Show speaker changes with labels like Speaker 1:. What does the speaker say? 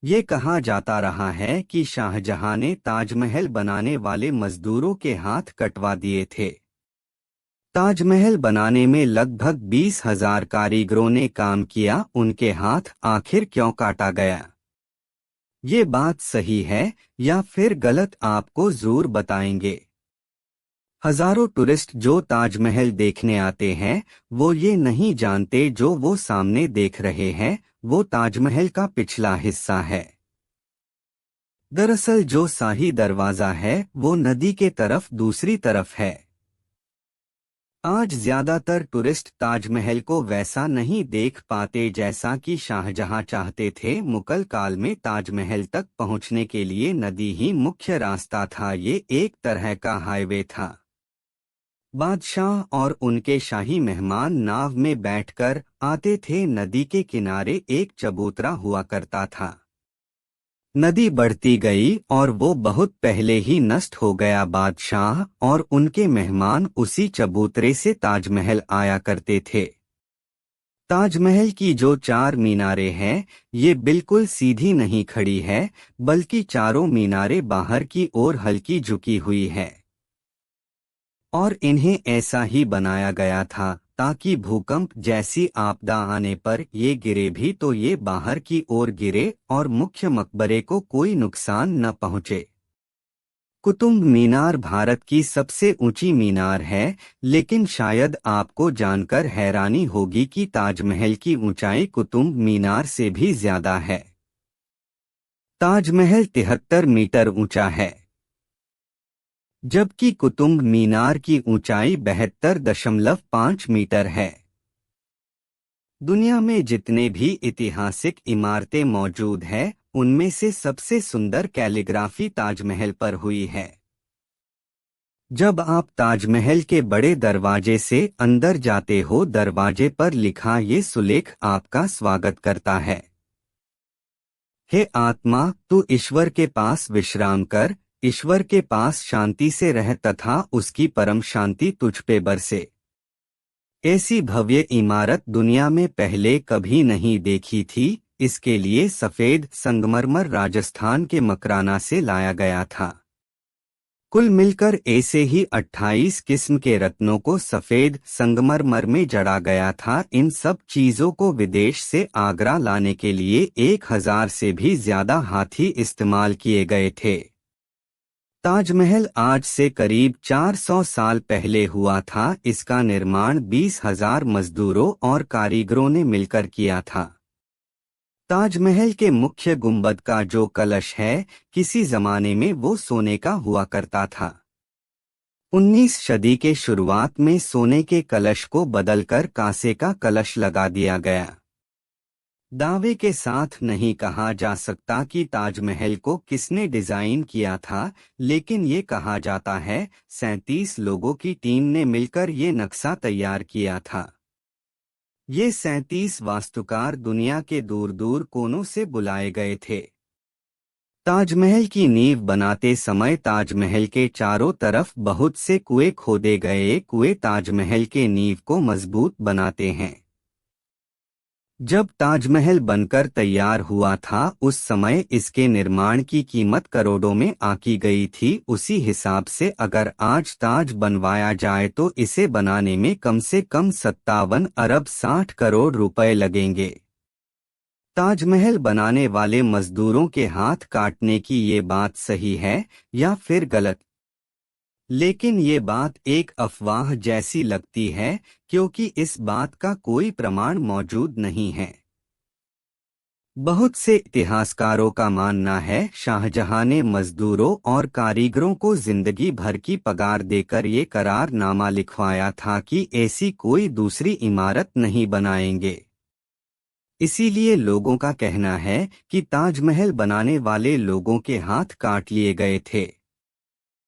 Speaker 1: ये कहा जाता रहा है कि शाहजहां ने ताजमहल बनाने वाले मजदूरों के हाथ कटवा दिए थे। ताजमहल बनाने में लगभग 20,000 कारीगरों ने काम किया, उनके हाथ आखिर क्यों काटा गया? ये बात सही है या फिर गलत, आपको जरूर बताएंगे। हजारों टूरिस्ट जो ताजमहल देखने आते हैं, वो ये नहीं जानते जो वो सामने देख रहे हैं वो ताजमहल का पिछला हिस्सा है। दरअसल जो शाही दरवाजा है वो नदी के तरफ दूसरी तरफ है। आज ज्यादातर टूरिस्ट ताजमहल को वैसा नहीं देख पाते जैसा कि शाहजहां चाहते थे। मुगल काल में ताजमहल तक पहुंचने के लिए नदी ही मुख्य रास्ता था, ये एक तरह का हाईवे था। बादशाह और उनके शाही मेहमान नाव में बैठकर आते थे। नदी के किनारे एक चबूतरा हुआ करता था। नदी बढ़ती गई और वो बहुत पहले ही नष्ट हो गया। बादशाह और उनके मेहमान उसी चबूतरे से ताजमहल आया करते थे। ताजमहल की जो 4 मीनारें हैं, ये बिल्कुल सीधी नहीं खड़ी है, बल्कि चारों मीनारें बाहर की ओर हल्की झुकी हुई है। और इन्हें ऐसा ही बनाया गया था ताकि भूकंप जैसी आपदा आने पर ये गिरे भी तो ये बाहर की ओर गिरे और मुख्य मकबरे को कोई नुकसान न पहुंचे। कुतुब मीनार भारत की सबसे ऊंची मीनार है, लेकिन शायद आपको जानकर हैरानी होगी कि ताजमहल की ऊंचाई कुतुब मीनार से भी ज्यादा है। ताजमहल 73 मीटर ऊंचा है, जबकि कुतुब मीनार की ऊंचाई 72.5 मीटर है। दुनिया में जितने भी ऐतिहासिक इमारतें मौजूद हैं, उनमें से सबसे सुंदर कैलीग्राफी ताजमहल पर हुई है। जब आप ताजमहल के बड़े दरवाजे से अंदर जाते हो, दरवाजे पर लिखा ये सुलेख आपका स्वागत करता है। हे आत्मा, तू ईश्वर के पास विश्राम कर, ईश्वर के पास शांति से रह तथा उसकी परम शांति तुझ पे बरसे। ऐसी भव्य इमारत दुनिया में पहले कभी नहीं देखी थी। इसके लिए सफेद संगमरमर राजस्थान के मकराना से लाया गया था। कुल मिलकर ऐसे ही 28 किस्म के रत्नों को सफेद संगमरमर में जड़ा गया था। इन सब चीजों को विदेश से आगरा लाने के लिए 1000 से भी ज्यादा हाथी इस्तेमाल किए गए थे। ताजमहल आज से करीब 400 साल पहले हुआ था। इसका निर्माण 20,000 मजदूरों और कारीगरों ने मिलकर किया था। ताजमहल के मुख्य गुंबद का जो कलश है, किसी जमाने में वो सोने का हुआ करता था। 19 सदी के शुरुआत में सोने के कलश को बदलकर कांसे का कलश लगा दिया गया। दावे के साथ नहीं कहा जा सकता कि ताजमहल को किसने डिजाइन किया था, लेकिन ये कहा जाता है 37 लोगों की टीम ने मिलकर ये नक्शा तैयार किया था। ये 37 वास्तुकार दुनिया के दूर दूर कोनों से बुलाए गए थे। ताजमहल की नींव बनाते समय ताजमहल के चारों तरफ बहुत से कुएं खोदे गए। कुएं ताजमहल के नींव को मजबूत बनाते हैं। जब ताजमहल बनकर तैयार हुआ था, उस समय इसके निर्माण की कीमत करोड़ों में आंकी गई थी। उसी हिसाब से अगर आज ताज बनवाया जाए तो इसे बनाने में कम से कम 57 अरब 60 करोड़ रुपए लगेंगे। ताजमहल बनाने वाले मजदूरों के हाथ काटने की ये बात सही है या फिर गलत? लेकिन ये बात एक अफवाह जैसी लगती है, क्योंकि इस बात का कोई प्रमाण मौजूद नहीं है। बहुत से इतिहासकारों का मानना है शाहजहां ने मजदूरों और कारीगरों को जिंदगी भर की पगार देकर ये करारनामा लिखवाया था कि ऐसी कोई दूसरी इमारत नहीं बनाएंगे। इसीलिए लोगों का कहना है कि ताजमहल बनाने वाले लोगों के हाथ काट लिए गए थे।